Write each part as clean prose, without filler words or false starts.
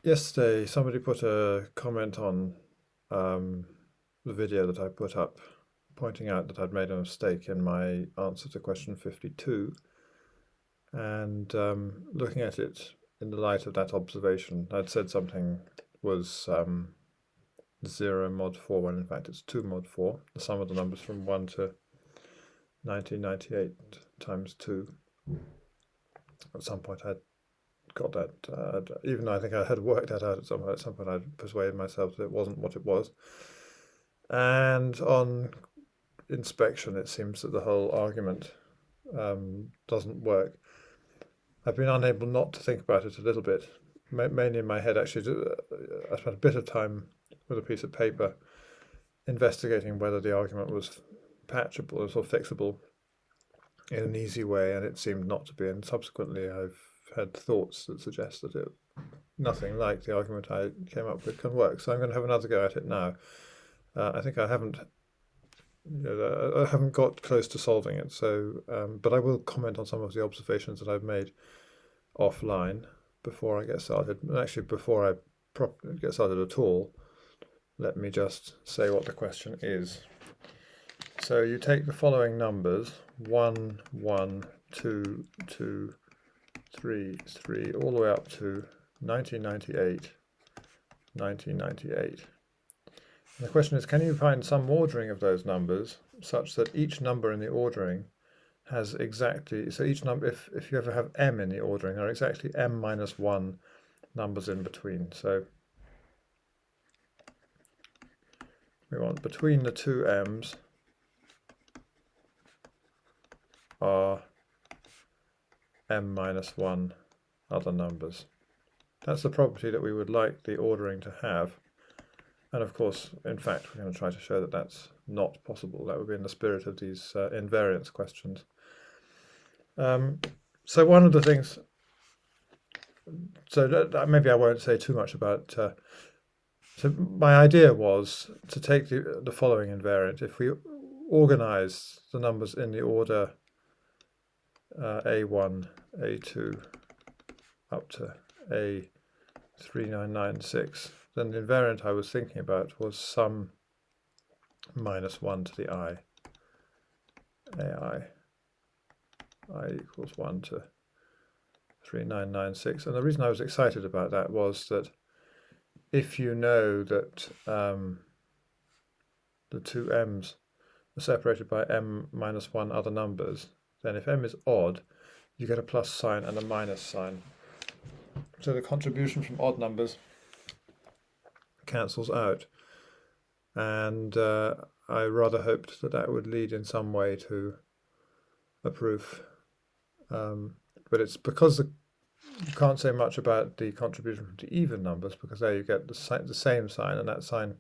Yesterday, somebody put a comment on the video that I put up, pointing out that I'd made a mistake in my answer to question 52. And looking at it in the light of that observation, I'd said something was 0 mod 4, when in fact it's 2 mod 4, the sum of the numbers from 1 to 1998 times 2. At some point I'd got that, even though I think I had worked that out at some point I'd persuaded myself that it wasn't what it was. And on inspection, it seems that the whole argument doesn't work. I've been unable not to think about it a little bit, mainly in my head actually. I spent a bit of time with a piece of paper investigating whether the argument was patchable or fixable in an easy way, and it seemed not to be. And subsequently I've had thoughts that suggest that nothing like the argument I came up with can work. So I'm going to have another go at it now. I think I haven't got close to solving it, so but I will comment on some of the observations that I've made offline before I get started. And actually, before I get started at all, let me just say what the question is. So you take the following numbers: 1, 1, 2, 2, 3, 3, all the way up to 1998, 1998. And the question is, can you find some ordering of those numbers such that each number in the ordering has exactly, so each number, if you ever have m in the ordering, there are exactly m minus 1 numbers in between. So we want between the two m's are m minus 1 other numbers. That's the property that we would like the ordering to have. And of course, in fact, we're going to try to show that that's not possible. That would be in the spirit of these invariance questions. So one of the things, so maybe I won't say too much about, so my idea was to take the following invariant. If we organize the numbers in the order A1, A2, up to A3996, then the invariant I was thinking about was sum minus 1 to the I. I equals 1 to 3996. And the reason I was excited about that was that if you know that the two m's are separated by m minus 1 other numbers, then if m is odd, you get a plus sign and a minus sign. So the contribution from odd numbers cancels out. And I rather hoped that that would lead in some way to a proof. But it's because you can't say much about the contribution from the even numbers, because there you get the same sign, and that sign,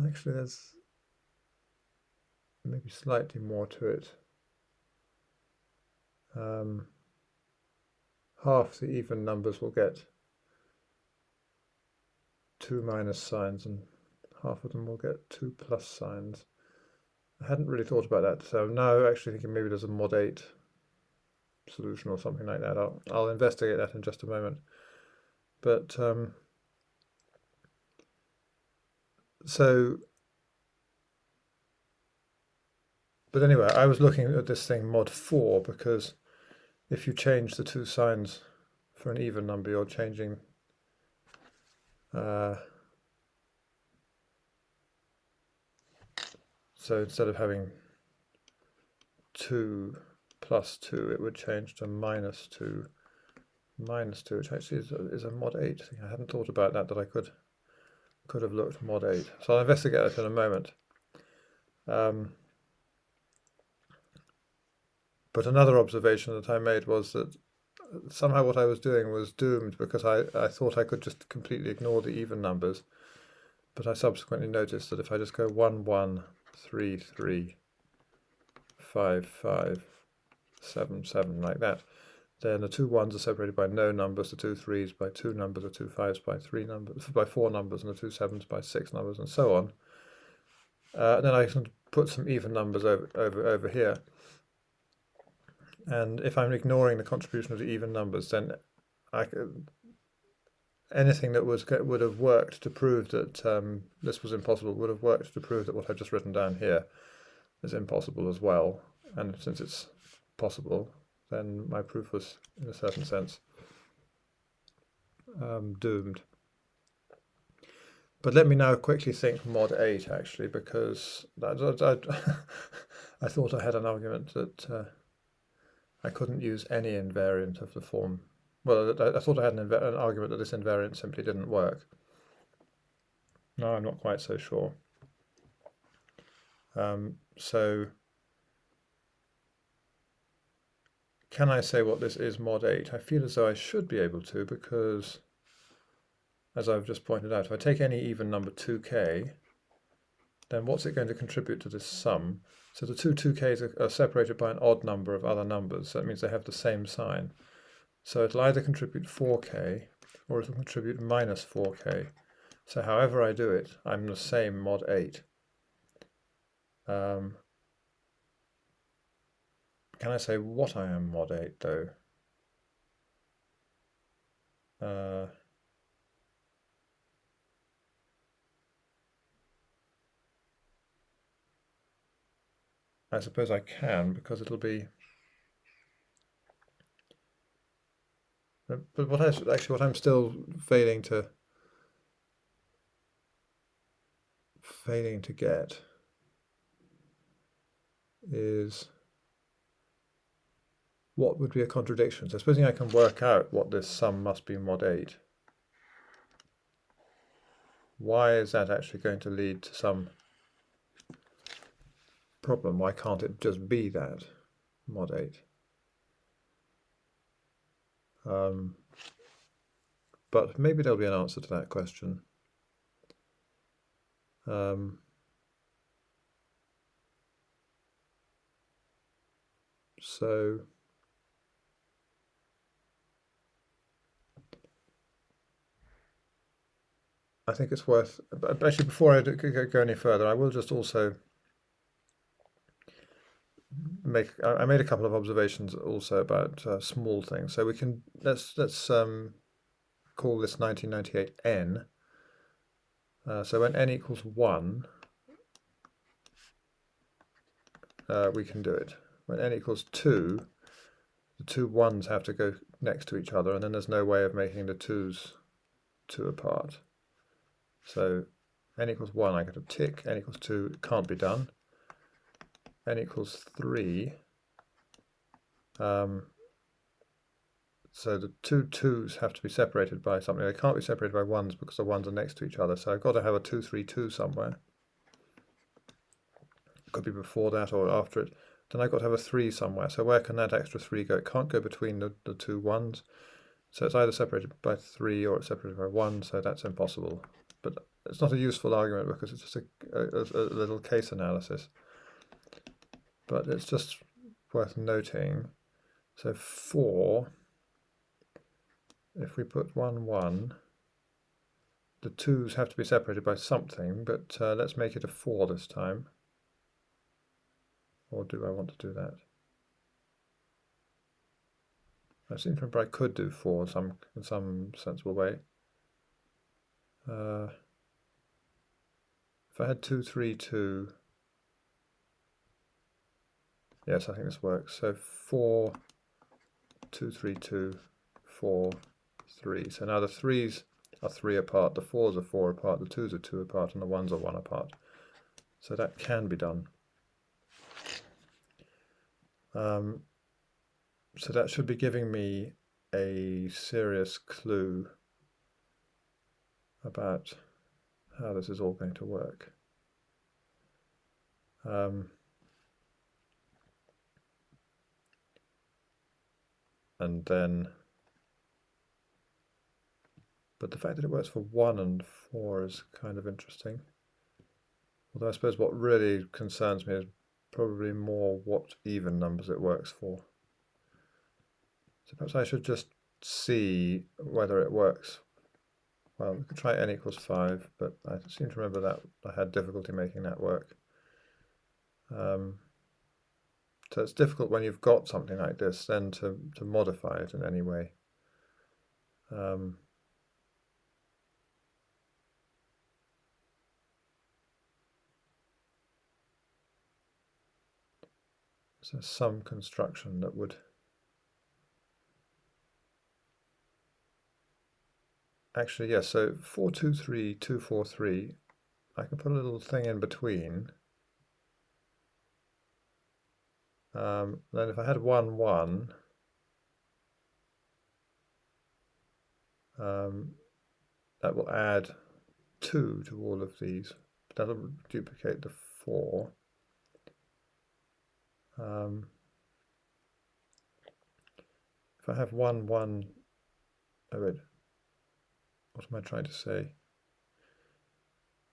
actually there's maybe slightly more to it. Half the even numbers will get 2 minus signs, and half of them will get 2 plus signs. I hadn't really thought about that, so now actually thinking maybe there's a mod 8 solution or something like that. I'll investigate that in just a moment. But but anyway, I was looking at this thing mod 4, because if you change the two signs for an even number, you're changing so instead of having 2 plus 2, it would change to minus 2, which actually is a mod 8 thing. I hadn't thought about that I could have looked mod 8. So I'll investigate that in a moment. But another observation that I made was that somehow what I was doing was doomed, because I thought I could just completely ignore the even numbers. But I subsequently noticed that if I just go 1, 1, 3, 3, 5, 5, 7, 7, like that, then the two 1s are separated by no numbers, the two 3s by 2 numbers, the two 5s by 4 numbers, and the two 7s by 6 numbers, and so on. Then I can put some even numbers over here. And if I'm ignoring the contribution of the even numbers, then anything that would have worked to prove that this was impossible would have worked to prove that what I've just written down here is impossible as well. And since it's possible, then my proof was, in a certain sense, doomed. But let me now quickly think mod 8, actually, because I thought I had an argument that I couldn't use any invariant of the form. Well, I thought I had an argument that this invariant simply didn't work. No, I'm not quite so sure. So can I say what this is mod 8? I feel as though I should be able to, because as I've just pointed out, if I take any even number 2k, then what's it going to contribute to this sum? So the two 2k's are separated by an odd number of other numbers, so that means they have the same sign. So it'll either contribute 4k or it'll contribute minus 4k. So however I do it, I'm the same mod 8. Can I say what I am mod 8 though? I suppose I can, because it'll be... But what I'm still failing to get is what would be a contradiction. So supposing I can work out what this sum must be mod 8, why is that actually going to lead to some problem? Why can't it just be that mod 8? But maybe there'll be an answer to that question. So I think it's worth, actually before I go any further, I will just also I made a couple of observations also about small things. So we can, let's call this 1998 n. So when n equals 1, we can do it. When n equals 2, the two 1s have to go next to each other, and then there's no way of making the 2s 2 apart. So n equals 1, I get a tick. N equals 2, it can't be done. N equals 3. So the two 2's have to be separated by something. They can't be separated by 1s because the 1s are next to each other. So I've got to have a 2, 3, 2 somewhere. Could be before that or after it. Then I've got to have a 3 somewhere. So where can that extra 3 go? It can't go between the two 1s. So it's either separated by 3 or it's separated by 1, so that's impossible. But it's not a useful argument because it's just a little case analysis. But it's just worth noting. So 4, if we put 1, 1, the 2's have to be separated by something, but let's make it a 4 this time. Or do I want to do that? I seem to remember I could do 4 in some sensible way. If I had 2, 3, 2, yes, I think this works. So 4, 2, 3, 2, 4, 3. So now the 3's are 3 apart, the 4's are 4 apart, the 2's are 2 apart, and the 1's are 1 apart. So that can be done. So that should be giving me a serious clue about how this is all going to work. And then, but the fact that it works for 1 and 4 is kind of interesting. Although I suppose what really concerns me is probably more what even numbers it works for. So perhaps I should just see whether it works. Well, we could try n equals 5, but I seem to remember that I had difficulty making that work. So it's difficult when you've got something like this then to modify it in any way. So some construction that would actually, yes, so 4, 2, 3, 2, 4, 3, I can put a little thing in between. Then if I had 1, 1, that will add 2 to all of these. That'll duplicate the 4. If I have 1, 1, oh wait, what am I trying to say?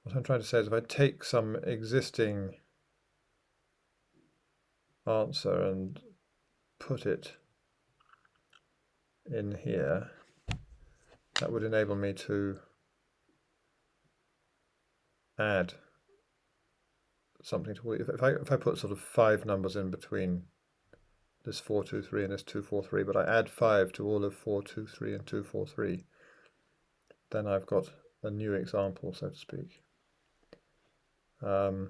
What I'm trying to say is if I take some existing answer and put it in here, that would enable me to add something to it. If I put sort of 5 numbers in between this 4, 2, 3 and this 2, 4, 3, but I add 5 to all of 4, 2, 3 and 2, 4, 3, then I've got a new example, so to speak. As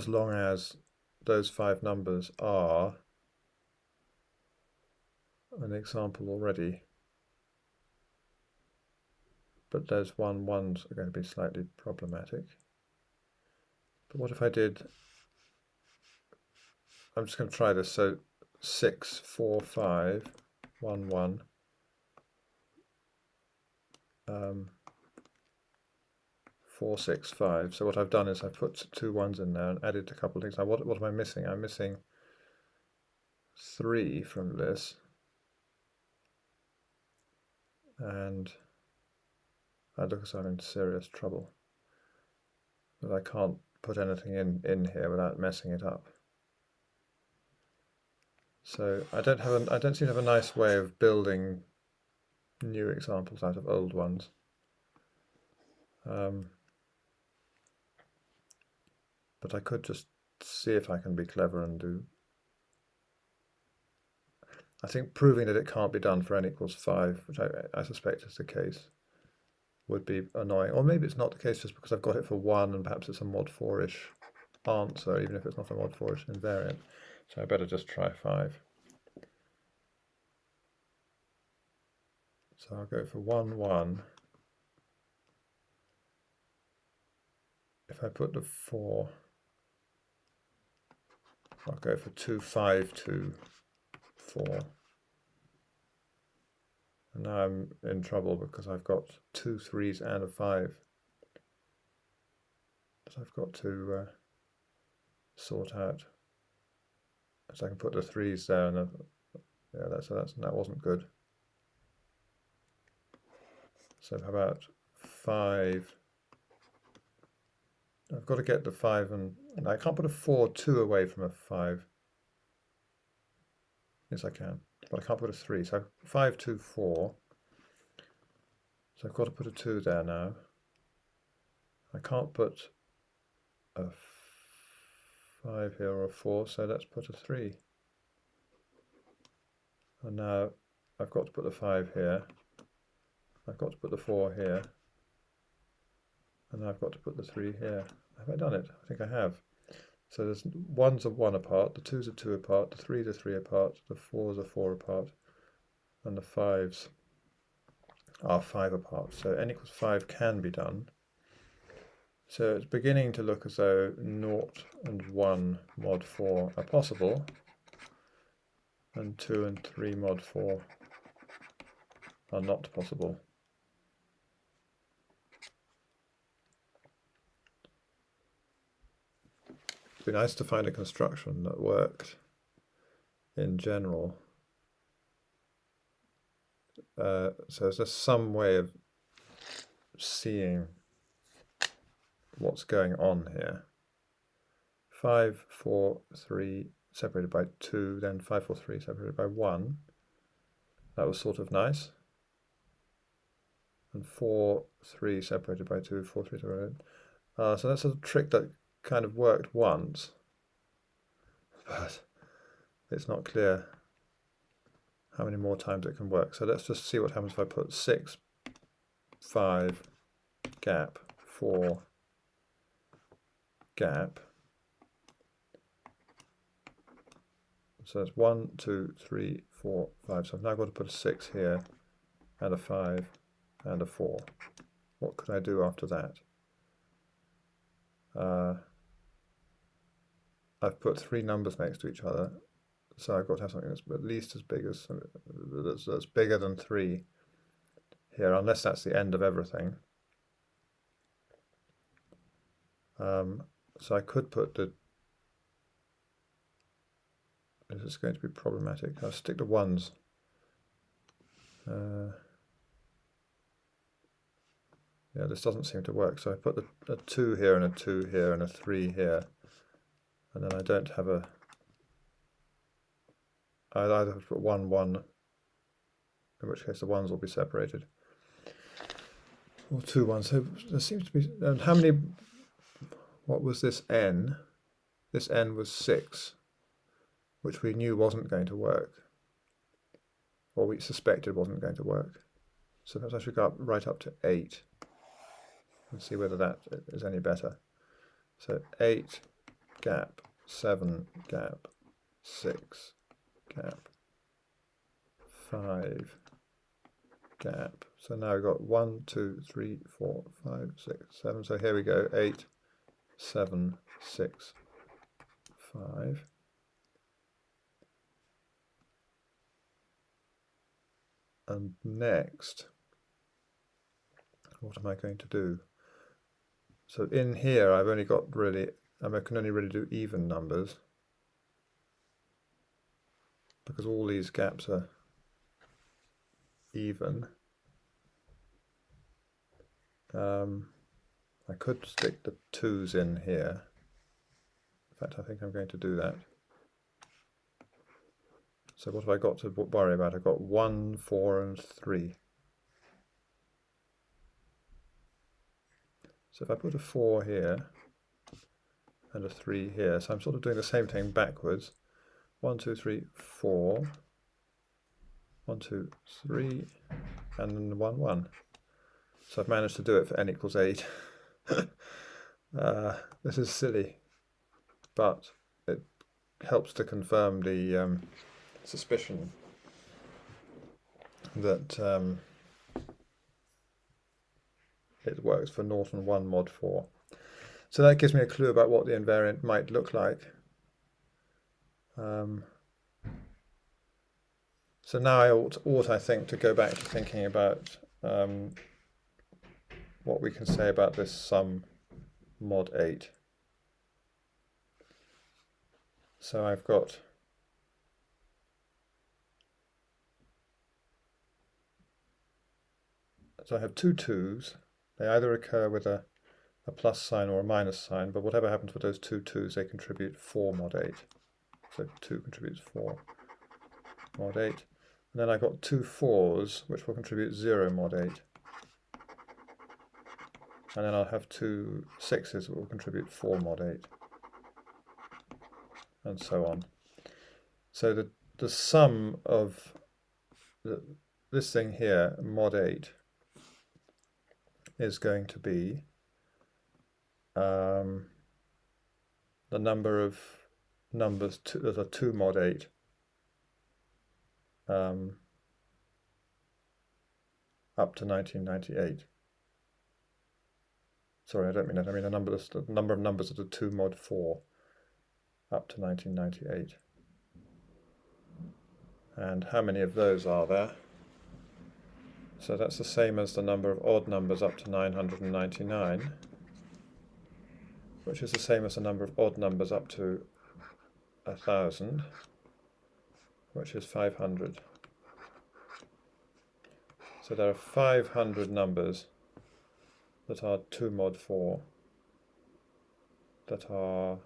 long as those 5 numbers are an example already, but those 1s are going to be slightly problematic. But what if I did, I'm just going to try this, so 6, 4, 5, 1, 1, 4, 6, 5. So what I've done is I've put 2 1s in there and added a couple of things. Now what am I missing? I'm missing 3 from this. And I look as though I'm in serious trouble. But I can't put anything in here without messing it up. So I don't seem to have a nice way of building new examples out of old ones. But I could just see if I can be clever and do. I think proving that it can't be done for n equals 5, which I suspect is the case, would be annoying. Or maybe it's not the case just because I've got it for 1 and perhaps it's a mod 4-ish answer, even if it's not a mod 4-ish invariant. So I better just try 5. So I'll go for 1, 1. If I put the 4, I'll go for 2, 5, 2, 4. And now I'm in trouble because I've got 2 3s and a 5. So I've got to sort out. So I can put the 3s there, and yeah, that wasn't good. So how about 5? I've got to get the 5, and I can't put a 4 2 away from a 5. Yes, I can, but I can't put a 3. So 5 2 4. So I've got to put a 2 there now. I can't put a 5 here or a 4, so let's put a 3. And now I've got to put the 5 here. I've got to put the 4 here. And I've got to put the 3 here. Have I done it? I think I have. So there's 1s are 1 apart, the 2s are 2 apart, the 3s are 3 apart, the 4s are 4 apart, and the 5s are 5 apart. So n equals 5 can be done. So it's beginning to look as though 0 and 1 mod 4 are possible, and 2 and 3 mod 4 are not possible. It'd be nice to find a construction that worked in general. So there's just some way of seeing what's going on here. 5 4 3 separated by 2, then 5 4 3 separated by 1. That was sort of nice. And 4 3 separated by 2, 4 3 separated. So that's a trick that kind of worked once, but it's not clear how many more times it can work. So let's just see what happens if I put 6 5 gap 4 gap. So it's 1, 2, 3, 4, 5. So I've now got to put a 6 here, and a 5, and a 4. What could I do after that? I've put 3 numbers next to each other, so I've got to have something that's at least as big as, that's bigger than 3 here, unless that's the end of everything. So I could put the, this is going to be problematic. I'll stick the 1s. Yeah, this doesn't seem to work. So I put a 2 here and a 2 here and a 3 here. And then I don't have a, I either have to put 1, 1, in which case the 1s will be separated, or 2 1s. So there seems to be, and how many, what was this n? This n was 6, which we knew wasn't going to work, or we suspected wasn't going to work. So perhaps I should go up, right up to 8 and see whether that is any better. So 8 gap, 7 gap, 6 gap, 5 gap. So now we've got 1, 2, 3, 4, 5, 6, 7. So here we go, 8, 7, 6, 5. And next, what am I going to do? So in here, I've only got really, I can only really do even numbers, because all these gaps are even. I could stick the 2s in here. In fact, I think I'm going to do that. So what have I got to worry about? I've got 1, 4, and 3. So if I put a 4 here and a 3 here, so I'm sort of doing the same thing backwards. 1, 2, 3, 4. 1, 2, 3, and then 1, 1. So I've managed to do it for n equals 8. This is silly, but it helps to confirm the suspicion that it works for Norton 1 mod 4. So that gives me a clue about what the invariant might look like. So now I ought, I think, to go back to thinking about what we can say about this sum mod 8. So I've got, so I have two 2s. They either occur with a plus sign or a minus sign, but whatever happens with those two 2s, they contribute 4 mod 8. So 2 contributes 4 mod 8. And then I've got two 4s, which will contribute 0 mod 8. And then I'll have two 6s that will contribute 4 mod 8. And so on. So the sum of this thing here, mod 8, is going to be the number of numbers that are 2 mod 8 up to 1998. Sorry, I don't mean that. I mean the number of numbers that are 2 mod 4 up to 1998. And how many of those are there? So that's the same as the number of odd numbers up to 999, which is the same as the number of odd numbers up to 1000, which is 500. So there are 500 numbers that are 2 mod 4 that are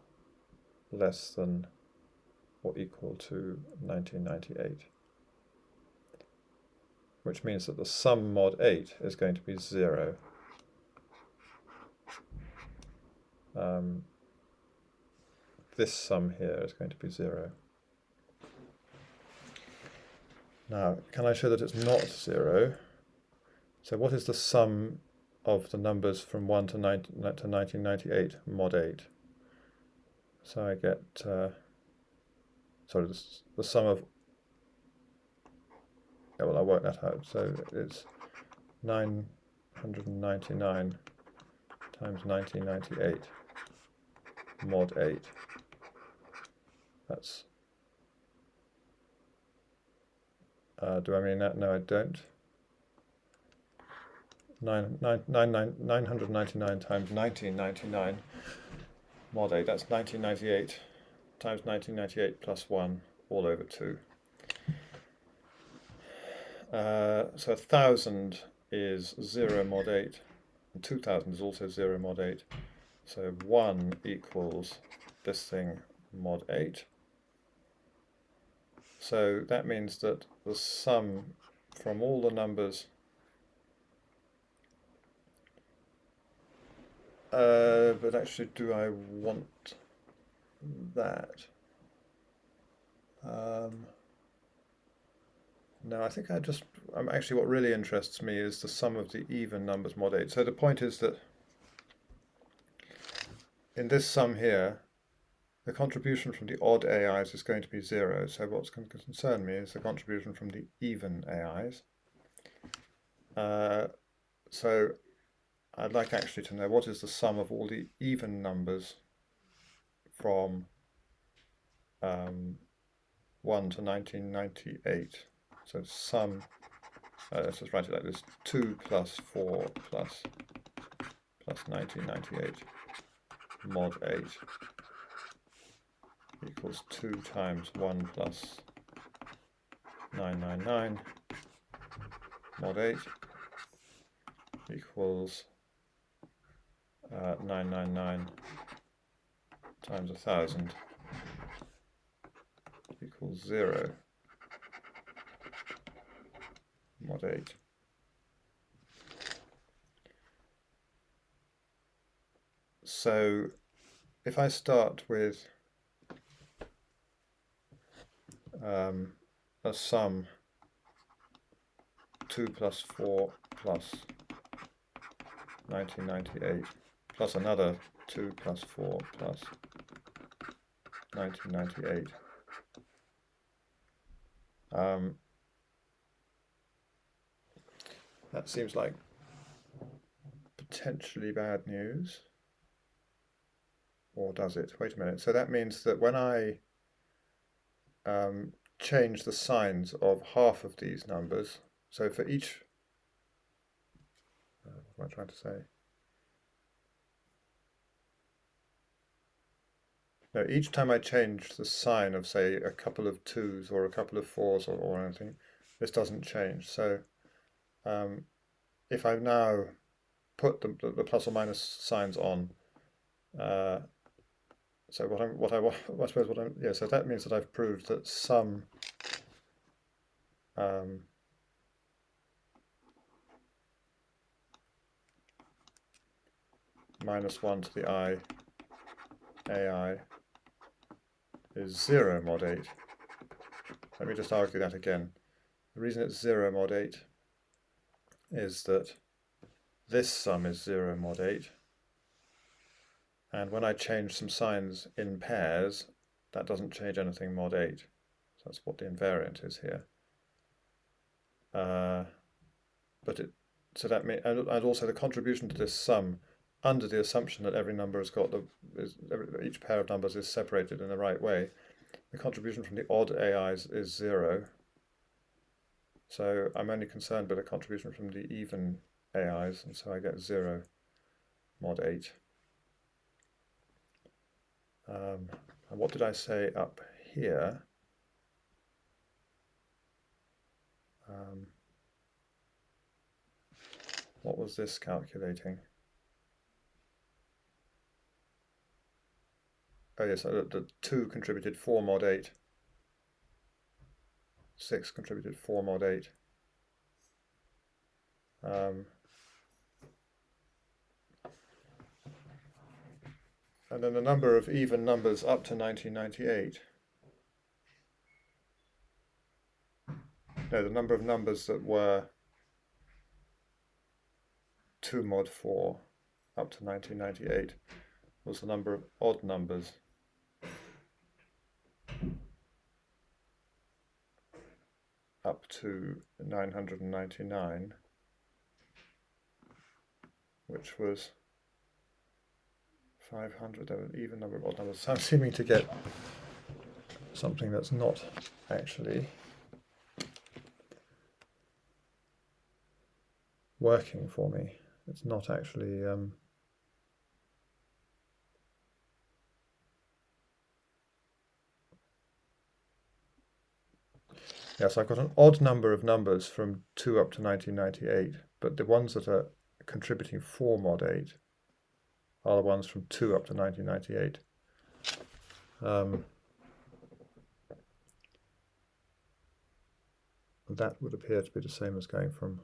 less than or equal to 1998. Which means that the sum mod 8 is going to be 0. This sum here is going to be 0. Now, can I show that it's not 0? So what is the sum of the numbers from 1 to 1998 mod 8? So I get sorry, the sum of, yeah, well, I'll work that out. So it's 999 times 1998 mod 8. That's, do I mean that? No, I don't. 999 times 1999 mod 8, that's 1998 times 1998 plus 1 all over 2. So 1000 is 0 mod 8, and 2000 is also 0 mod 8. So 1 equals this thing mod 8. So that means that the sum from all the numbers, but actually, do I want that? No, I think actually what really interests me is the sum of the even numbers mod 8. So the point is that in this sum here, the contribution from the odd AIs is going to be 0. So what's going to concern me is the contribution from the even AIs. So I'd like actually to know what is the sum of all the even numbers from 1 to 1998. So sum, let's just write it like this, 2 plus 4 plus 1998 mod 8 equals 2 times 1 plus 999 mod 8 equals 999 times 1000 equals 0 mod 8. So if I start with a sum 2 plus 4 plus 1998 plus another 2 plus 4 plus 1998, that seems like potentially bad news. Or does it? Wait a minute. So that means that when I change the signs of half of these numbers, so for each, what am I trying to say? No, each time I change the sign of, say, a couple of 2s or a couple of 4s or anything, this doesn't change. So if I've now put the plus or minus signs on, so so that means that I've proved that sum minus 1 to the I AI is 0 mod 8. Let me just argue that again. The reason it's 0 mod 8 is that this sum is 0 mod 8, and when I change some signs in pairs, that doesn't change anything mod 8. So that's what the invariant is here. So that means, and also the contribution to this sum, under the assumption that every number has got each pair of numbers is separated in the right way, the contribution from the odd AIs is 0. So I'm only concerned with the contribution from the even AIs, and so I get 0 mod 8. And what did I say up here? What was this calculating? Oh yes, the 2 contributed 4 mod 8. 6 contributed 4 mod 8. And then the number of even numbers up to 1998. No, the number of numbers that were 2 mod 4 up to 1998 was the number of odd numbers up to 999, which was 500. There were an even number of odd numbers. So I'm seeming to get something that's not actually working for me. It's not actually yes, I've got an odd number of numbers from 2 up to 1998, but the ones that are contributing 4 mod 8 are the ones from 2 up to 1998. That would appear to be the same as going from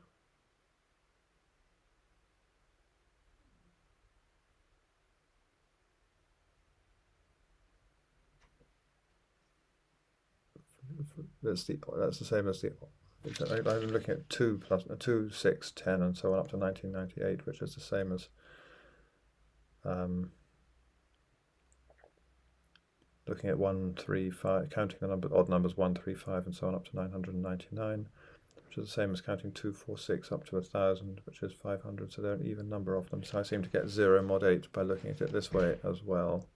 that's the same as the I'm looking at 2 plus 2, 6, 10 and so on up to 1998, which is the same as looking at 1, 3, 5, counting the odd numbers 1, 3, 5 and so on up to 999, which is the same as counting 2, 4, 6 up to 1000, which is 500, so there are an even number of them. So I seem to get 0 mod 8 by looking at it this way as well.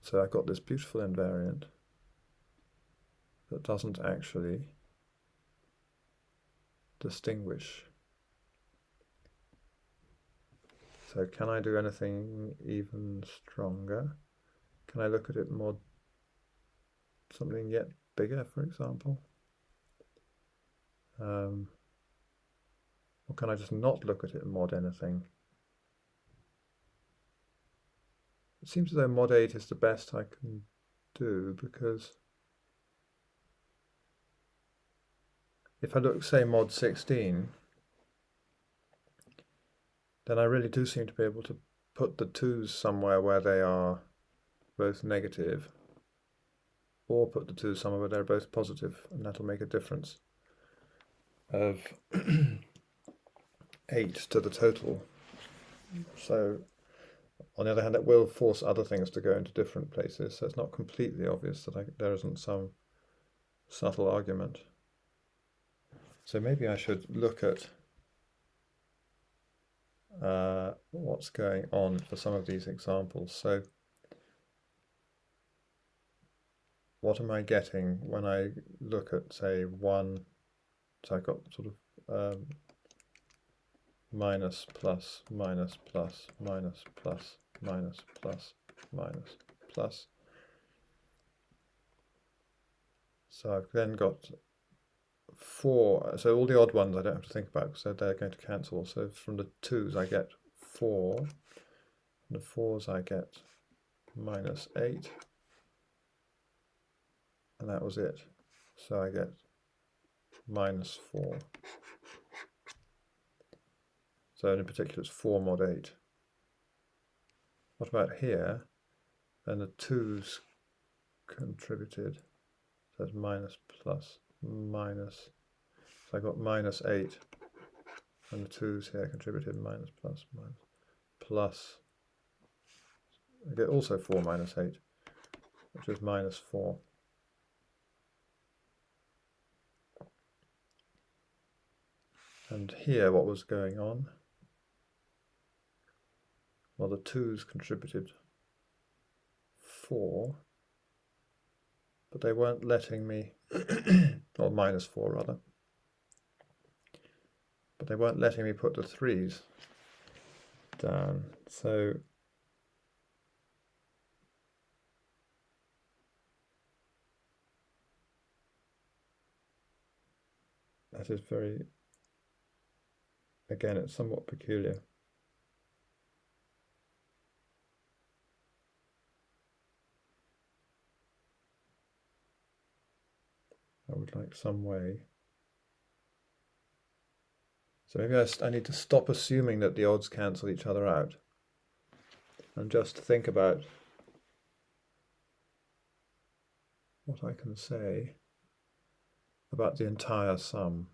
So I've got this beautiful invariant that doesn't actually distinguish. So can I do anything even stronger? Can I look at it more, something yet bigger, for example? Or can I just not look at it and mod anything? It seems as though mod 8 is the best I can do, because if I look, say, mod 16, then I really do seem to be able to put the 2's somewhere where they are both negative, or put the 2's somewhere where they're both positive, and that'll make a difference of 8 to the total. So on the other hand, it will force other things to go into different places, so it's not completely obvious that there isn't some subtle argument. So maybe I should look at what's going on for some of these examples. So what am I getting when I look at, say, 1? So I've got sort of minus, plus, minus, plus, minus, plus, minus, plus, minus, plus. So I've then got 4. So all the odd ones I don't have to think about because they're going to cancel. So from the 2's I get 4. From the 4's I get minus 8. And that was it. So I get minus 4. So in particular it's 4 mod 8. What about here? Then the 2's contributed. So it's minus, plus, minus. So I got minus 8. And the 2's here contributed minus, plus, minus, plus. I get also 4 minus 8, which is minus 4. And here, what was going on? Well, the 2's contributed 4, but they weren't letting me, or minus 4 rather, but they weren't letting me put the 3's down. So that is very, again, it's somewhat peculiar. I would like some way. So maybe I need to stop assuming that the odds cancel each other out and just think about what I can say about the entire sum.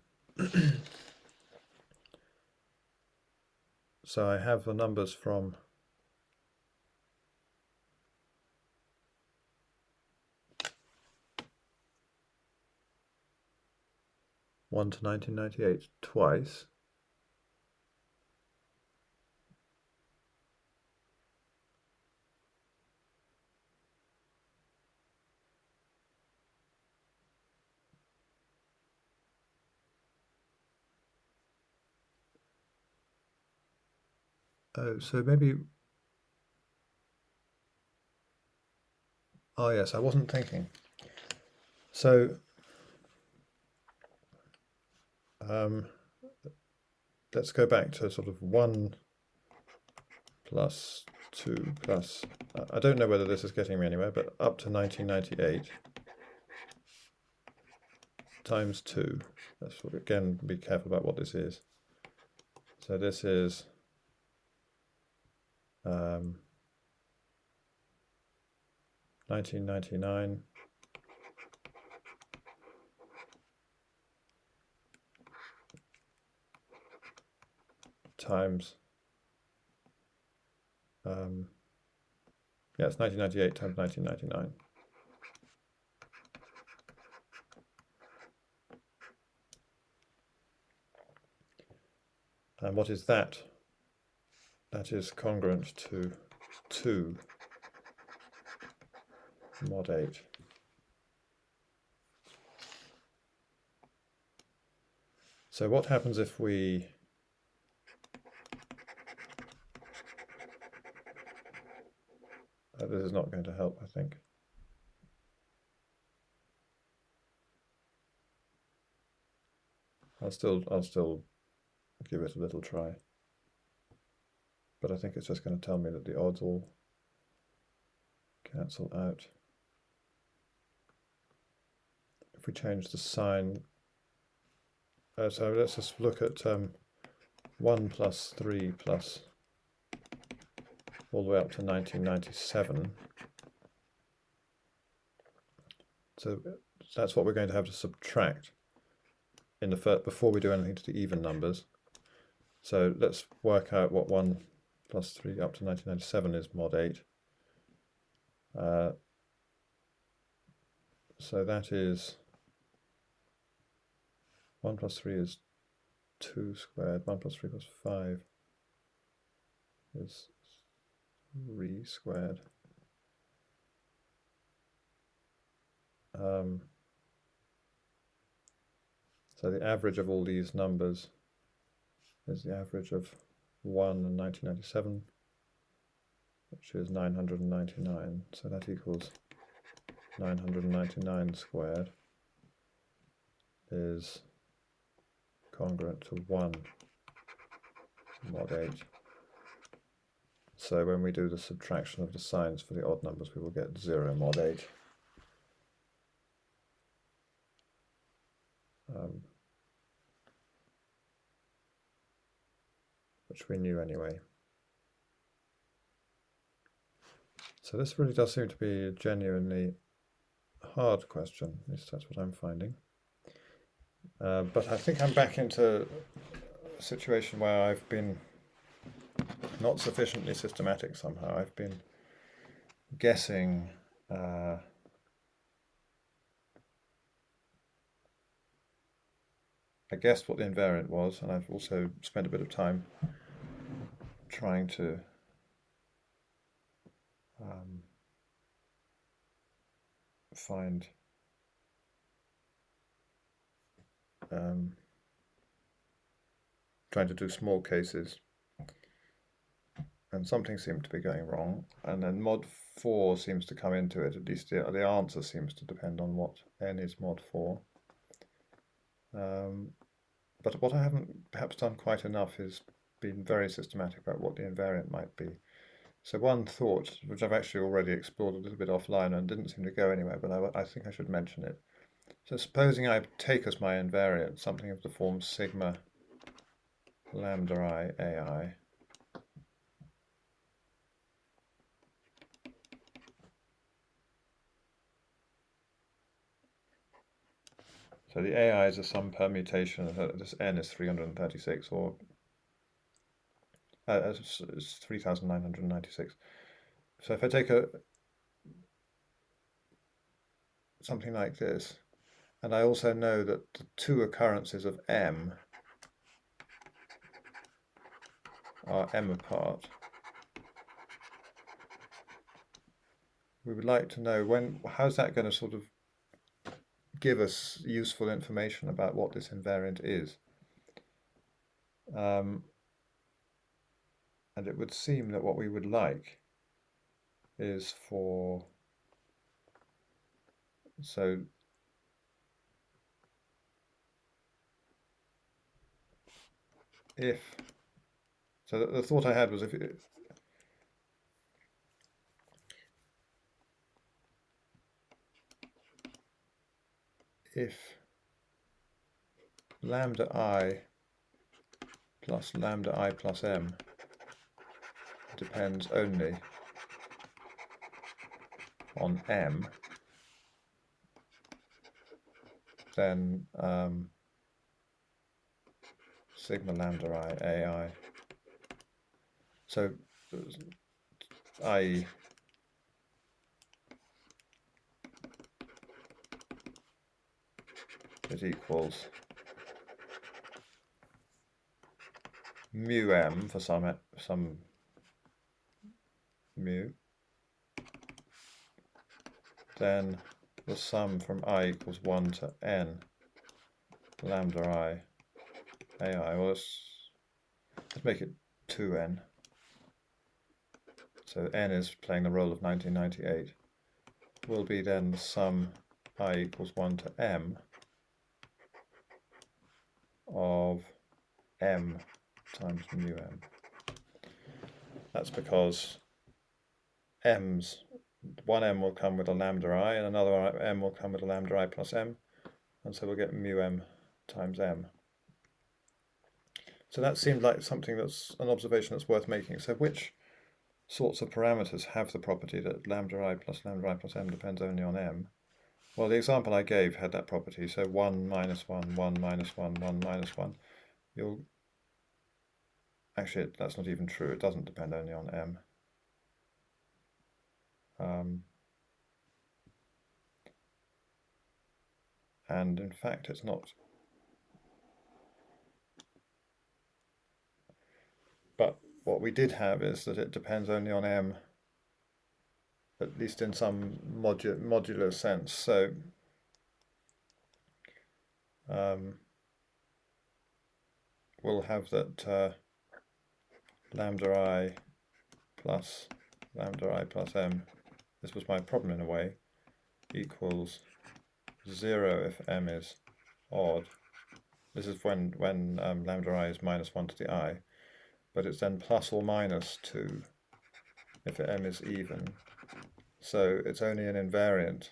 So I have the numbers from 1 to 1998 twice. Oh, so maybe... Oh yes, I wasn't thinking. So let's go back to sort of 1 plus 2 plus... I don't know whether this is getting me anywhere, but up to 1998 times 2. Let's again be careful about what this is. So this is 1999 times, yeah, it's 1998 times 1999. And what is that? That is congruent to 2 mod 8. So what happens if we this is not going to help, I think. I'll still give it a little try. But I think it's just going to tell me that the odds all cancel out. If we change the sign, so let's just look at 1 plus 3 plus all the way up to 1997. So that's what we're going to have to subtract in the first, before we do anything to the even numbers. So let's work out what 1 plus 3 up to 1997 is mod 8. So that is 1 plus 3 is 2 squared. 1 plus 3 plus 5 is 3 squared. So the average of all these numbers is the average of 1 and 1997, which is 999. So that equals 999 squared is congruent to 1 mod 8. So when we do the subtraction of the signs for the odd numbers, we will get 0 mod 8. Which we knew anyway. So this really does seem to be a genuinely hard question, at least that's what I'm finding. But I think I'm back into a situation where I've been not sufficiently systematic somehow. I've been guessing I guessed what the invariant was, and I've also spent a bit of time trying to find trying to do small cases, and something seemed to be going wrong, and then mod 4 seems to come into it. At least the answer seems to depend on what n is mod 4. But what I haven't perhaps done quite enough is been very systematic about what the invariant might be. So one thought, which I've actually already explored a little bit offline and didn't seem to go anywhere, but I think I should mention it. So supposing I take as my invariant something of the form sigma lambda I ai. So the AIs are some permutation, this n is 336, or it's 3,996. So if I take something like this, And I also know that the two occurrences of M are M apart. We would like to know how's that going to sort of give us useful information about what this invariant is. And it would seem that what we would like is so the thought I had was if lambda I plus lambda I plus m depends only on m, then sigma lambda I ai. So I is equals mu m for some mu, then the sum from I equals 1 to n lambda I ai. Well, let's make it 2n. So n is playing the role of 1998. Will be then the sum I equals 1 to m of m times mu m. That's because one m will come with a lambda I and another m will come with a lambda I plus m, and so we'll get mu m times m. So that seemed like something that's an observation that's worth making. So which sorts of parameters have the property that lambda I plus m depends only on m? Well, the example I gave had that property. So 1 minus 1, 1 minus 1, 1 minus 1. Actually, that's not even true. It doesn't depend only on m. And in fact, it's not. But what we did have is that it depends only on m, at least in some modular sense. So we'll have that lambda I plus m, this was my problem in a way, equals 0 if m is odd. This is when lambda I is minus 1 to the I, but it's then plus or minus 2 if m is even. So it's only an invariant.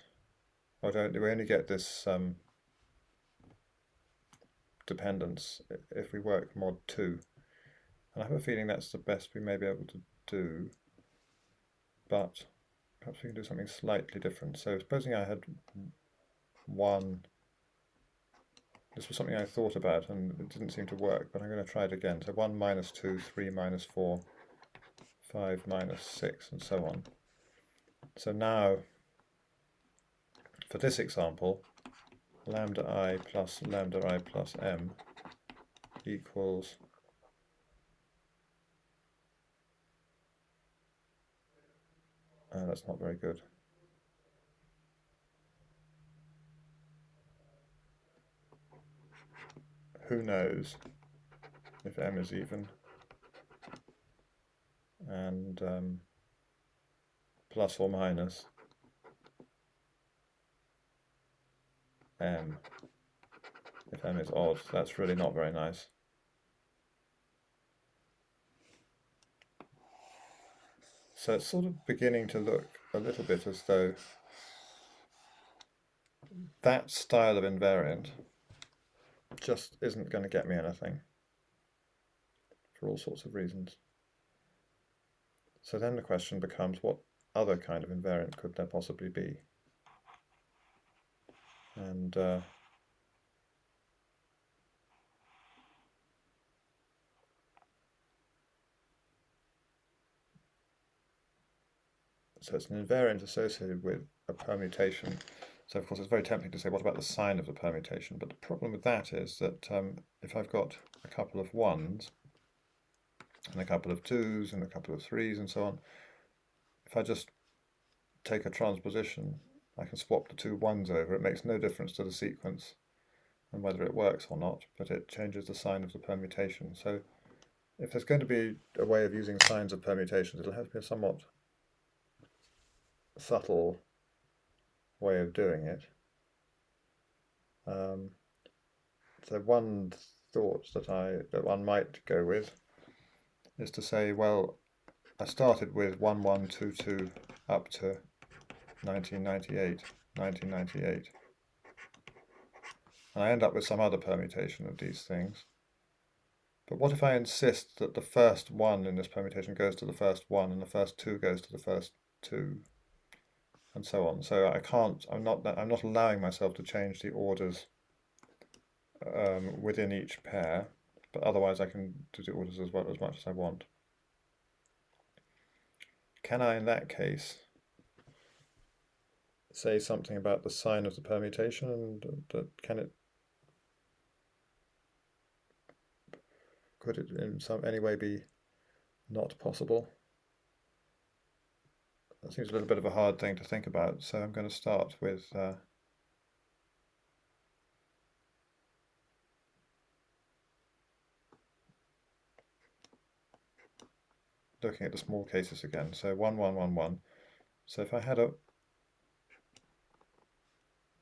We only get this dependence if we work mod 2. And I have a feeling that's the best we may be able to do, but perhaps we can do something slightly different. So supposing I had this was something I thought about and it didn't seem to work, but I'm going to try it again. So 1 minus 2, 3 minus 4, 5 minus 6, and so on. So now, for this example, lambda I plus m equals that's not very good. Who knows if m is even, and plus or minus m if m is odd. That's really not very nice. So it's sort of beginning to look a little bit as though that style of invariant just isn't going to get me anything for all sorts of reasons. So then the question becomes, what other kind of invariant could there possibly be? And so it's an invariant associated with a permutation So of course it's very tempting to say, what about the sign of the permutation? But the problem with that is that if I've got a couple of 1s and a couple of 2s and a couple of 3s and so on, if I just take a transposition, I can swap the two 1s over. It makes no difference to the sequence and whether it works or not, but it changes the sign of the permutation. So if there's going to be a way of using signs of permutations, it'll have to be a somewhat subtle way of doing it. So one thought that one might go with is to say, well, I started with 1122 up to 1998, and I end up with some other permutation of these things. But what if I insist that the first 1 in this permutation goes to the first 1 and the first 2 goes to the first 2, and so on? So I'm not allowing myself to change the orders within each pair, but otherwise I can do the orders as much as I want. Can I, in that case, say something about the sign of the permutation, and could it in any way be not possible? That seems a little bit of a hard thing to think about, so I'm going to start with looking at the small cases again. So 1, 1, 1, 1. So if I had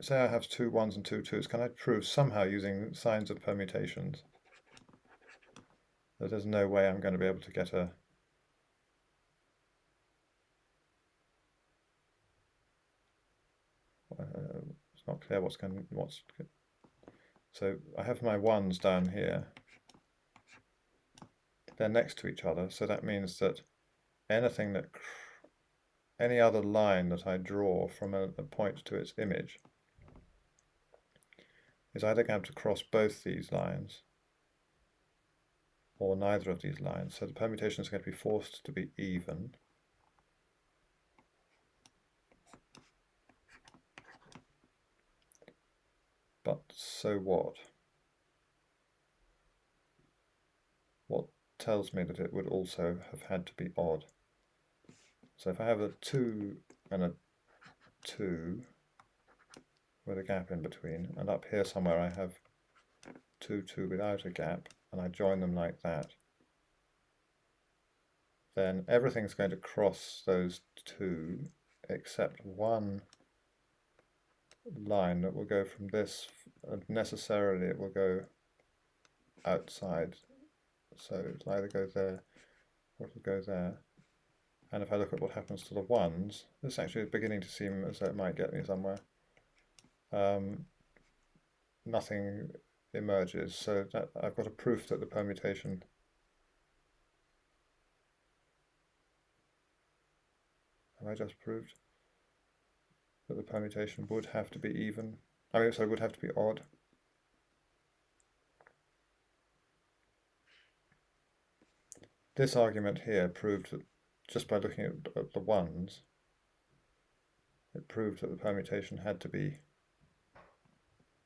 say I have two 1s and two 2s, can I prove somehow using signs of permutations that there's no way I'm going to be able to get a it's not clear so I have my 1s down here. They're next to each other, so that means that any other line that I draw from a point to its image is either going to cross both these lines or neither of these lines. So the permutation is going to be forced to be even. But so what? What tells me that it would also have had to be odd? So if I have a 2 and a 2 with a gap in between, and up here somewhere I have 2, 2 without a gap, and I join them like that, then everything's going to cross those 2 except one line that will go from this, and necessarily it will go outside. So it'll either go there or it'll go there. And if I look at what happens to the 1s, this actually is beginning to seem as though it might get me somewhere. Nothing emerges, so that I've got a proof that the permutation have I just proved that the permutation would have to be even? So would have to be odd. This argument here proved that just by looking at the 1s, it proved that the permutation had to be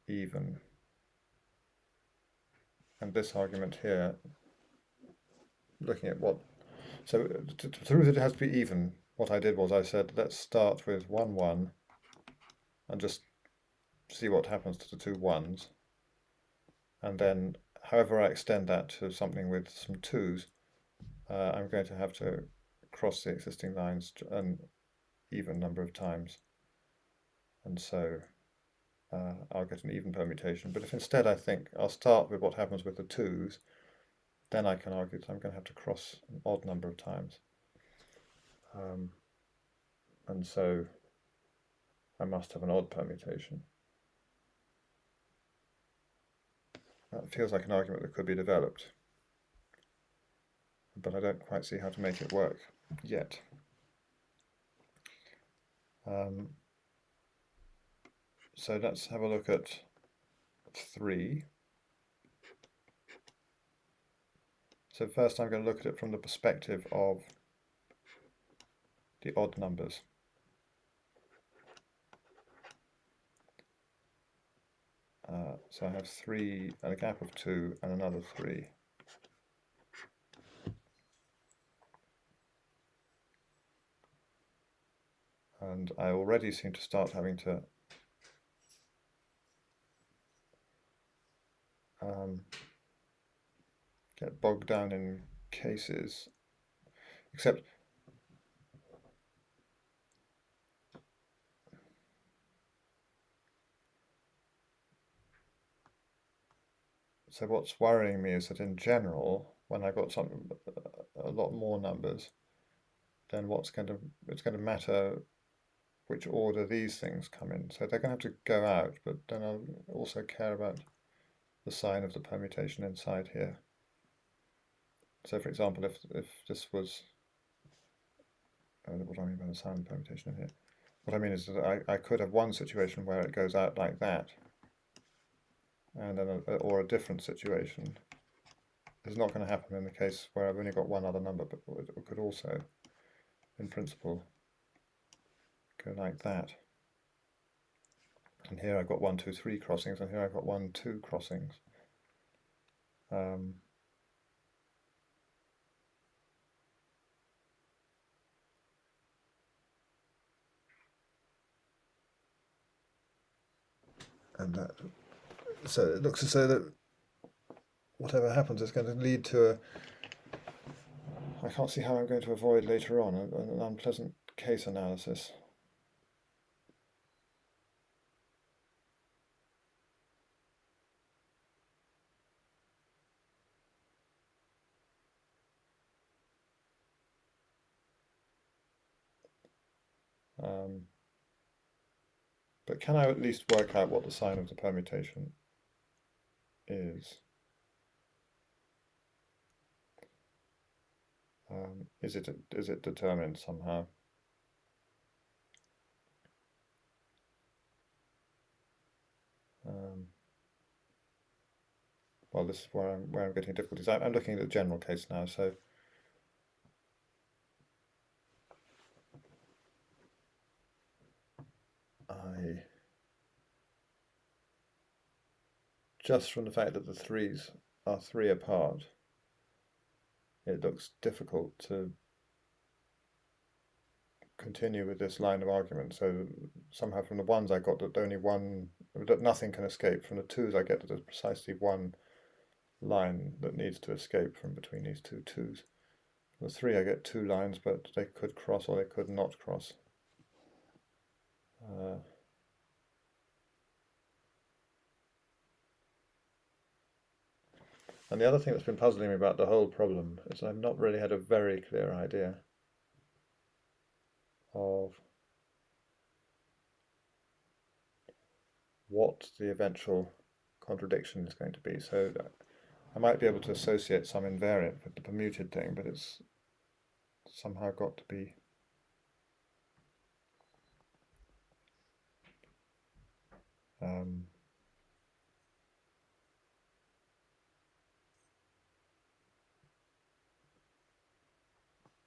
even. And this argument here, looking at so to prove that it has to be even, what I did was I said, let's start with 1, 1, and just see what happens to the two 1s. And then, however I extend that to something with some 2s, I'm going to have to cross the existing lines an even number of times. And so I'll get an even permutation. But if instead I think I'll start with what happens with the 2s, then I can argue that I'm going to have to cross an odd number of times. And so I must have an odd permutation. That feels like an argument that could be developed, but I don't quite see how to make it work yet. So let's have a look at 3. So first I'm going to look at it from the perspective of the odd numbers. So I have 3, and a gap of 2, and another 3. And I already seem to start having to get bogged down in cases, except so what's worrying me is that in general, when I got something a lot more numbers, then it's going to matter which order these things come in. So they're going to have to go out, but then I'll also care about the sign of the permutation inside here. So for example, if this was, what do I mean by the sign of the permutation in here? What I mean is that I could have one situation where it goes out like that, and then or a different situation. It's not going to happen in the case where I've only got one other number, but it could also, in principle, go like that. And here I've got 1, 2, 3 crossings, and here I've got 1, 2 crossings. And that, so it looks as though that whatever happens is going to lead to I can't see how I'm going to avoid later on an unpleasant case analysis. But can I at least work out what the sign of the permutation is? Is it determined somehow? Well, this is where I'm getting difficulties. I'm looking at the general case now, so I just from the fact that the threes are 3 apart, it looks difficult to continue with this line of argument. So somehow from the ones I got that only one, that nothing can escape. From the twos I get that there's precisely one line that needs to escape from between these two twos. From the 3 I get 2 lines, but they could cross or they could not cross. And the other thing that's been puzzling me about the whole problem is I've not really had a very clear idea of what the eventual contradiction is going to be. So I might be able to associate some invariant with the permuted thing, but it's somehow got to be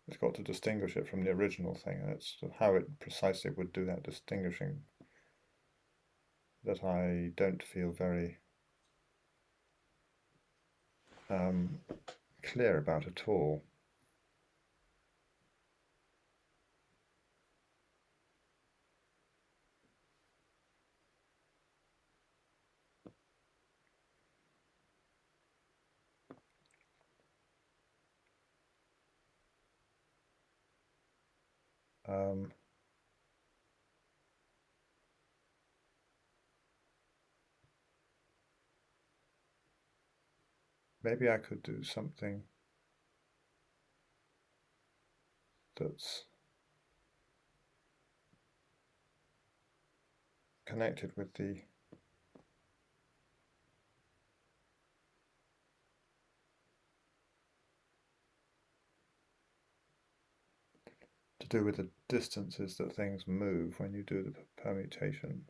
it's got to distinguish it from the original thing, and it's how it precisely would do that distinguishing that I don't feel very clear about at all. Maybe I could do something that's connected with the to do with the distances that things move when you do the permutation.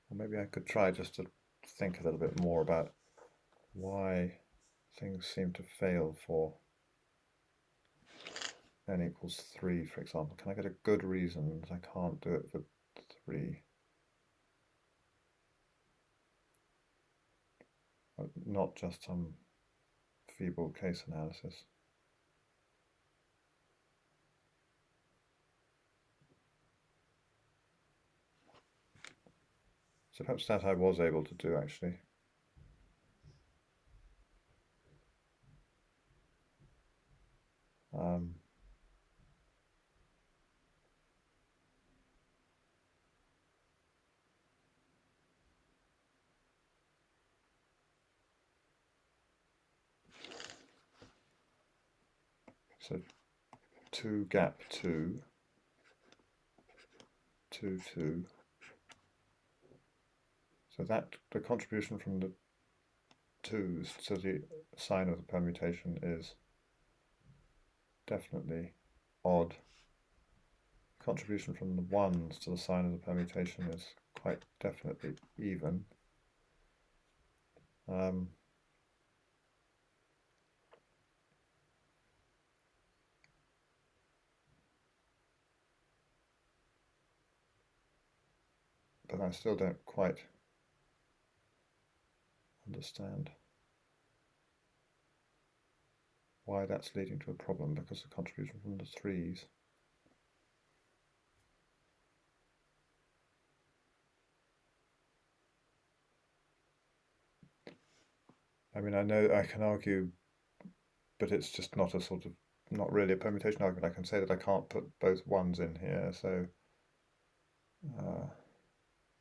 Or maybe I could try just to think a little bit more about why things seem to fail for n equals 3, for example? Can I get a good reason that I can't do it for 3? Not just some feeble case analysis. So perhaps that I was able to do actually. So 2 gap 2, 2, 2. So that the contribution from the 2's to the sign of the permutation is definitely odd. Contribution from the 1's to the sign of the permutation is quite definitely even. But I still don't quite understand why that's leading to a problem, because the contribution from the 3's. I mean, I know I can argue, but it's just not a sort of, not really a permutation argument. I can say that I can't put both 1's in here, so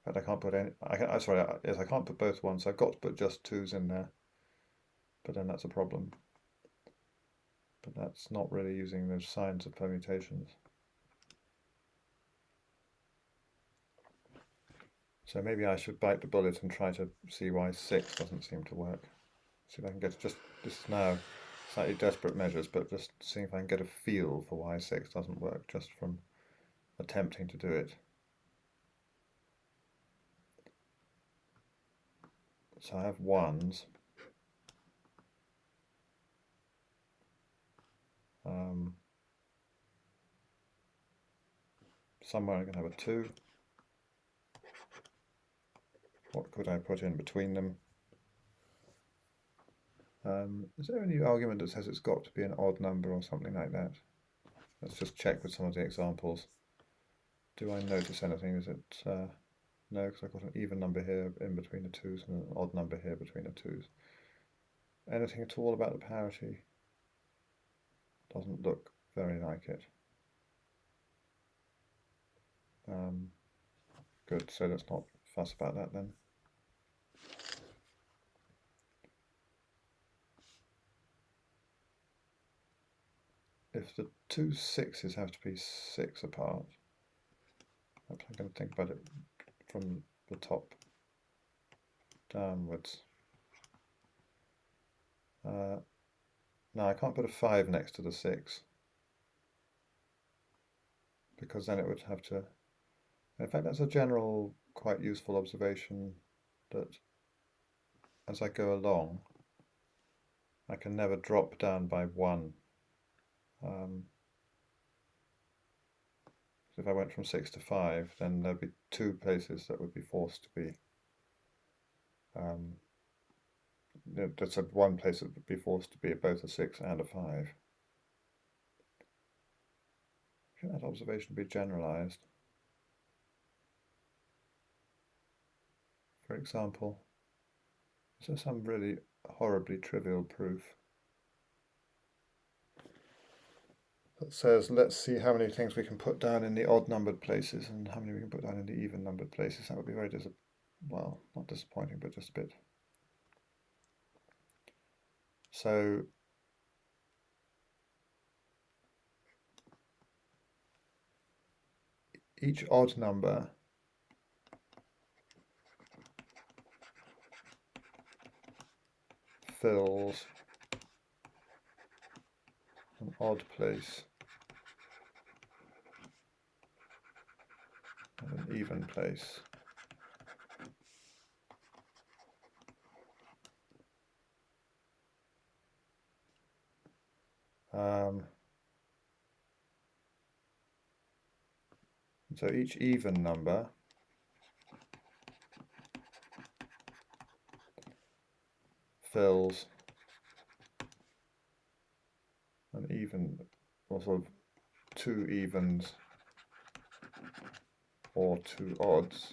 but I can't put any, sorry, yes, I can't put both 1's, so I've got to put just 2's in there, but then that's a problem. But that's not really using the signs of permutations. So maybe I should bite the bullet and try to see why 6 doesn't seem to work. See if I can get just, this is now slightly desperate measures, but just seeing if I can get a feel for why 6 doesn't work just from attempting to do it. So I have 1's. Somewhere I'm going to have a 2. What could I put in between them? Is there any argument that says it's got to be an odd number or something like that? Let's just check with some of the examples. Do I notice anything? Is it no, because I've got an even number here in between the 2's and an odd number here between the 2's. Anything at all about the parity? Doesn't look very like it. Good, so let's not fuss about that then. If the two 6's have to be 6 apart, I'm going to think about it from the top downwards. No, I can't put a 5 next to the 6, because then it would have to... In fact, that's a general, quite useful observation, that as I go along, I can never drop down by 1. So if I went from 6 to 5, then there'd be 2 places that would be forced to be... that's one place that would be forced to be both a 6 and a 5. Can that observation be generalized? For example, is there some really horribly trivial proof that says, let's see how many things we can put down in the odd numbered places and how many we can put down in the even numbered places? That would be very well, not disappointing, but just a bit. So each odd number fills an odd place and an even place. So each even number fills an even, or sort of two evens or two odds,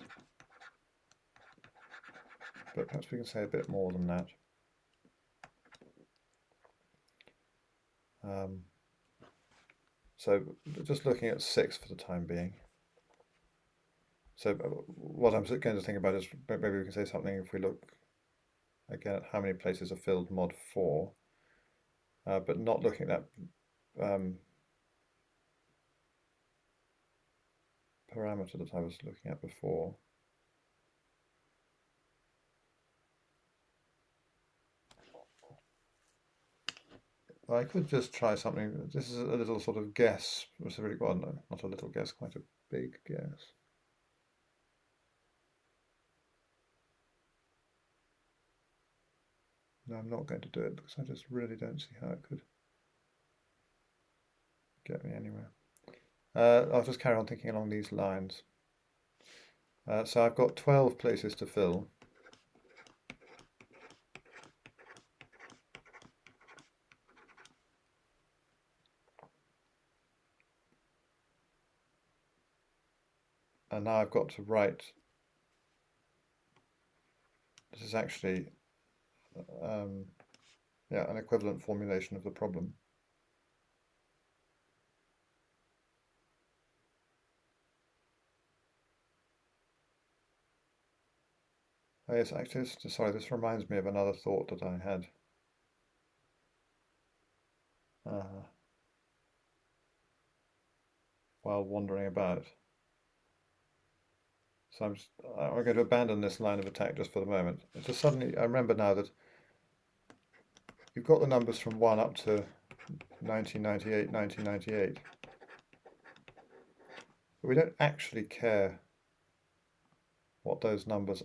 but perhaps we can say a bit more than that. So just looking at 6 for the time being. So what I'm going to think about is maybe we can say something if we look again at how many places are filled mod 4, but not looking at that parameter that I was looking at before. I could just try something. This is a little sort of guess. It's really, well, no, not a little guess, quite a big guess. No, I'm not going to do it because I just really don't see how it could get me anywhere. I'll just carry on thinking along these lines. So I've got 12 places to fill. And now I've got to write, this is actually yeah, an equivalent formulation of the problem. Oh yes, actually, sorry, this reminds me of another thought that I had. While wandering about. So I'm going to abandon this line of attack just for the moment. It's just suddenly, I remember now that you've got the numbers from 1 up to 1998, 1998. But we don't actually care what those numbers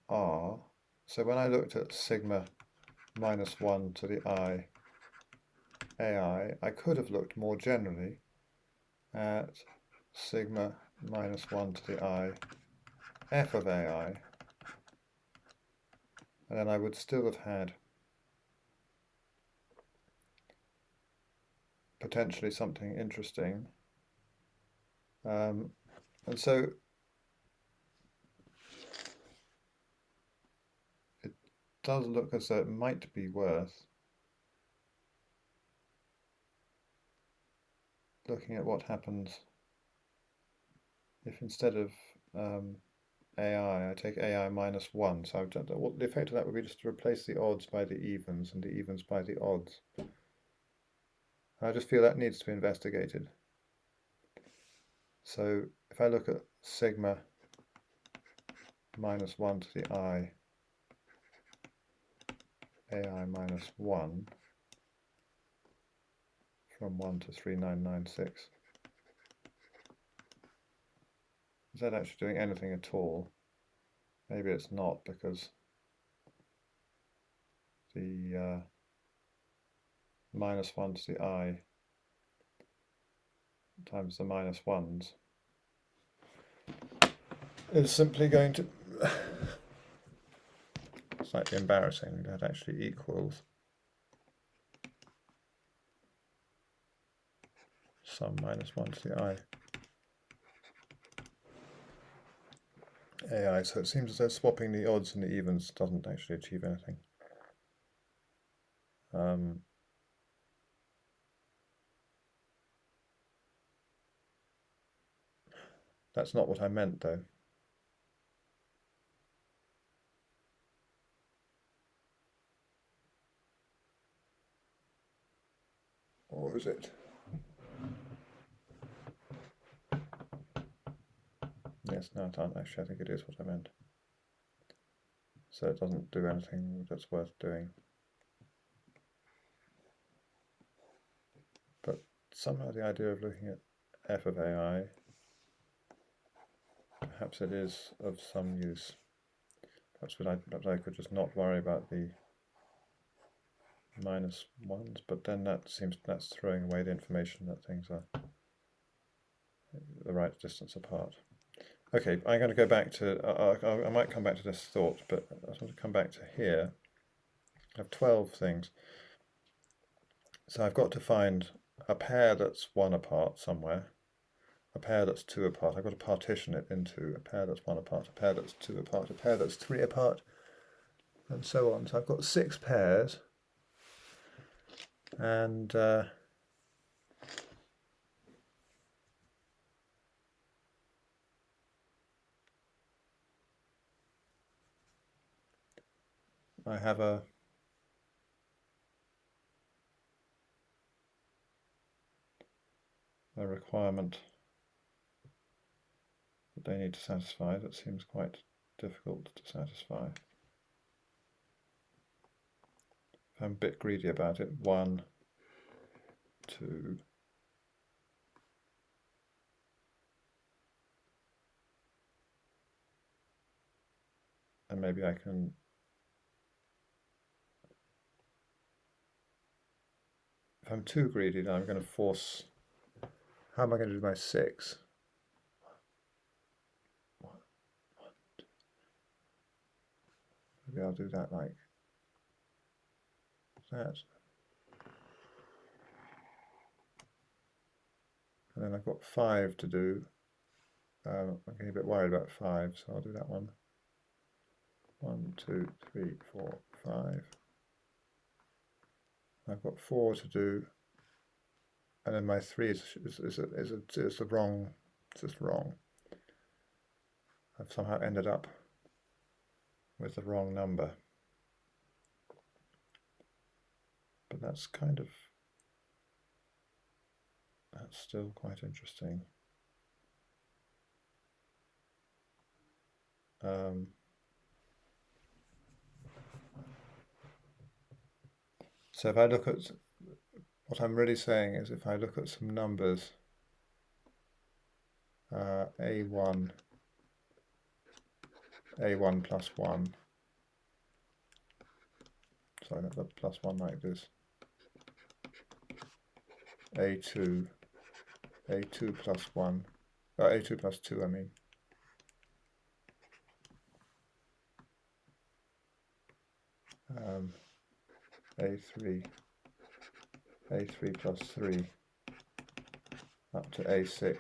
are. So when I looked at sigma minus 1 to the I AI, I could have looked more generally at sigma minus 1 to the I f of AI, and then I would still have had potentially something interesting. And so it does look as though it might be worth looking at what happens if instead of AI, I take AI minus 1. So the effect of that would be just to replace the odds by the evens and the evens by the odds. I just feel that needs to be investigated. So if I look at sigma minus 1 to the I AI minus 1 from 1 to 3996, is that actually doing anything at all? Maybe it's not, because the minus 1 to the I times the minus 1s is simply going to slightly embarrassing, that actually equals sum minus 1 to the I AI. So it seems as though swapping the odds and the evens doesn't actually achieve anything. That's not what I meant, though. Or is it? Yes, no, it aren't actually. I think it is what I meant. So it doesn't do anything that's worth doing. But somehow the idea of looking at f of AI, perhaps it is of some use. Perhaps I could just not worry about the minus 1s, but then that's throwing away the information that things are the right distance apart. Okay, I'm going to go back to, I might come back to this thought, but I just want to come back to here. I have 12 things. So I've got to find a pair that's 1 apart somewhere, a pair that's 2 apart. I've got to partition it into a pair that's 1 apart, a pair that's 2 apart, a pair that's 3 apart, and so on. So I've got 6 pairs, and I have a requirement that they need to satisfy that seems quite difficult to satisfy. If I'm a bit greedy about it, 1, 2, and maybe I can if I'm too greedy, then I'm going to force. How am I going to do my 6? Maybe I'll do that like that. And then I've got 5 to do. I'm getting a bit worried about 5, so I'll do that one. 1, 2, 3, 4, 5. I've got 4 to do, and then my 3 is the wrong. It's just wrong. I've somehow ended up with the wrong number, but that's still quite interesting. So if I look at, what I'm really saying is if I look at some numbers, A1 plus 1, sorry, I've got plus 1 like this, A2 plus 1, A2 plus 2 I mean, A3 plus 3 up to A6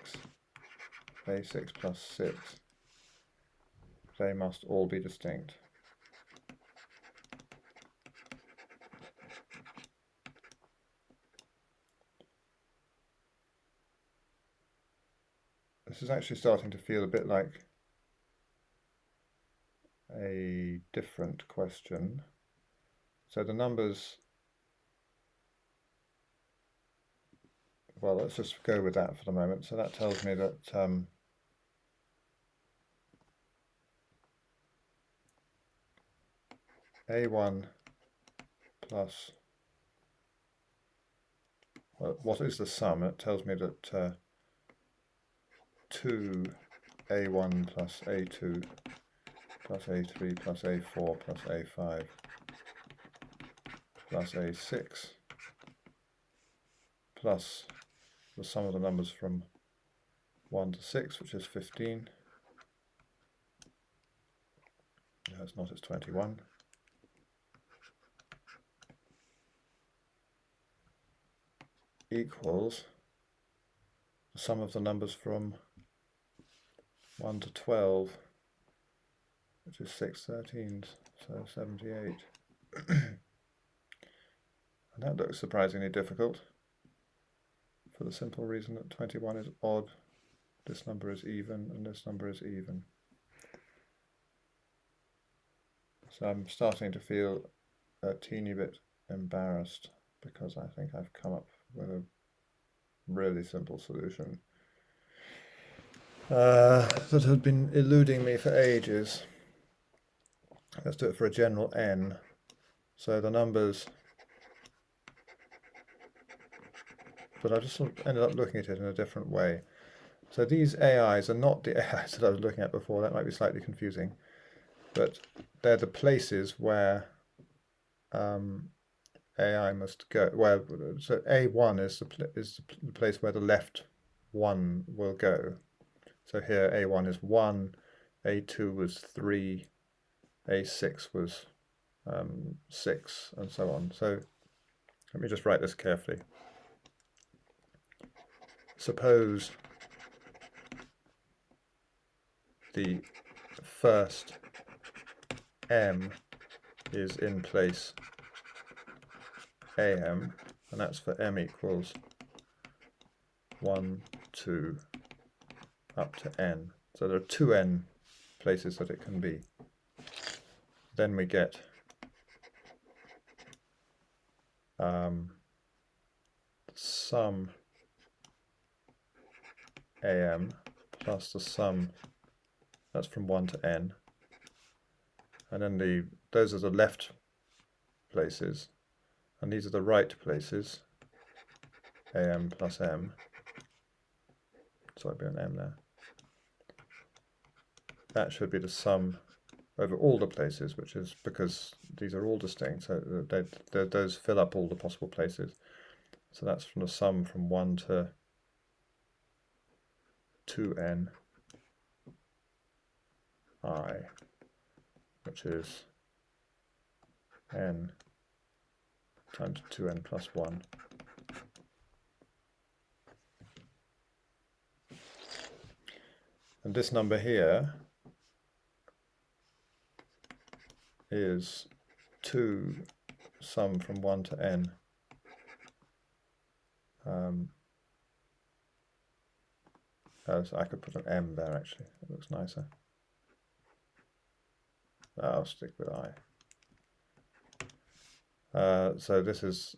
plus 6, they must all be distinct. This is actually starting to feel a bit like a different question. So the numbers, well, let's just go with that for the moment. So that tells me that A1 plus, well, what is the sum? It tells me that 2 A1 plus A2 plus A3 plus A4 plus A5 plus A6 plus the sum of the numbers from 1 to 6, which is 15. No, it's not, it's 21. Equals the sum of the numbers from 1 to 12, which is 6 13s, so 78. And that looks surprisingly difficult, for the simple reason that 21 is odd, this number is even, and this number is even. So I'm starting to feel a teeny bit embarrassed, because I think I've come up with a really simple solution that had been eluding me for ages. Let's do it for a general n. So the numbers, but I just sort of ended up looking at it in a different way. So these AIs are not the AIs that I was looking at before. That might be slightly confusing, but they're the places where AI must go. So A1 is the place where the left 1 will go. So here A1 is 1, A2 was 3, A6 was 6, and so on. So let me just write this carefully. Suppose the first M is in place AM, and that's for M equals 1, 2, up to N. So there are 2N places that it can be. Then we get sum AM plus the sum, that's from 1 to N. And then those are the left places, and these are the right places, AM plus M. So I'd be an M there. That should be the sum over all the places, which is because these are all distinct, so those fill up all the possible places. So that's from the sum from 1 to 2N I, which is N times 2N plus 1. And this number here is 2 sum from 1 to N. So I could put an M there actually, it looks nicer. I'll stick with I. So this is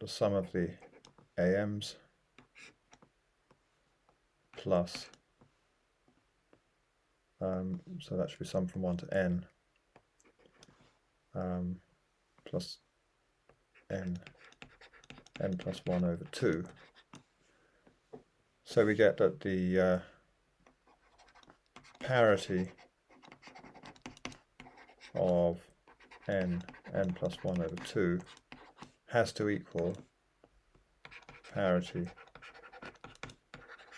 the sum of the AMs plus, so that should be sum from 1 to N, plus N plus 1 over 2. So we get that the parity of N plus 1 over 2 has to equal parity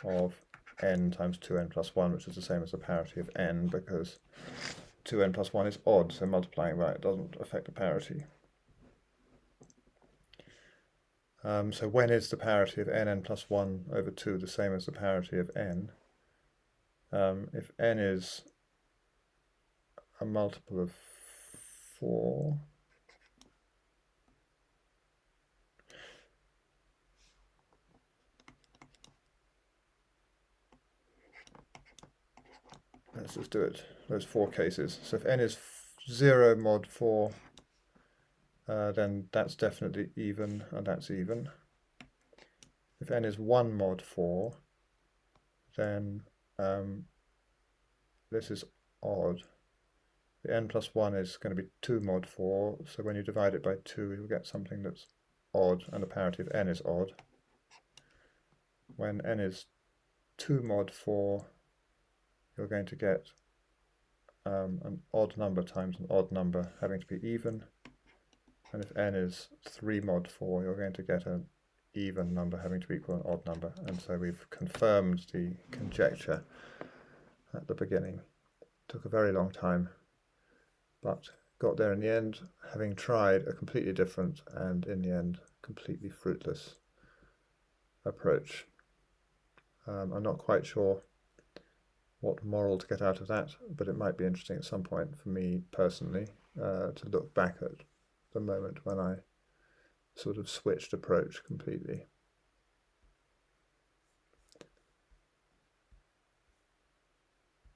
of N times 2N plus 1, which is the same as the parity of N, because 2N plus 1 is odd, so multiplying by it doesn't affect the parity. So when is the parity of N plus 1 over 2 the same as the parity of N? If N is a multiple of 4, let's just do it, those 4 cases. So if N is 0 mod 4, then that's definitely even, and that's even. If N is 1 mod 4, then this is odd. The N plus 1 is going to be 2 mod 4, so when you divide it by 2, you'll get something that's odd, and the parity of N is odd. When N is 2 mod 4, you're going to get an odd number times an odd number having to be even. And if N is 3 mod 4, you're going to get an even number having to equal an odd number. And so we've confirmed the conjecture at the beginning. It took a very long time, but got there in the end, having tried a completely different and in the end completely fruitless approach. I'm not quite sure what moral to get out of that, but it might be interesting at some point for me personally to look back at the moment when I sort of switched approach completely.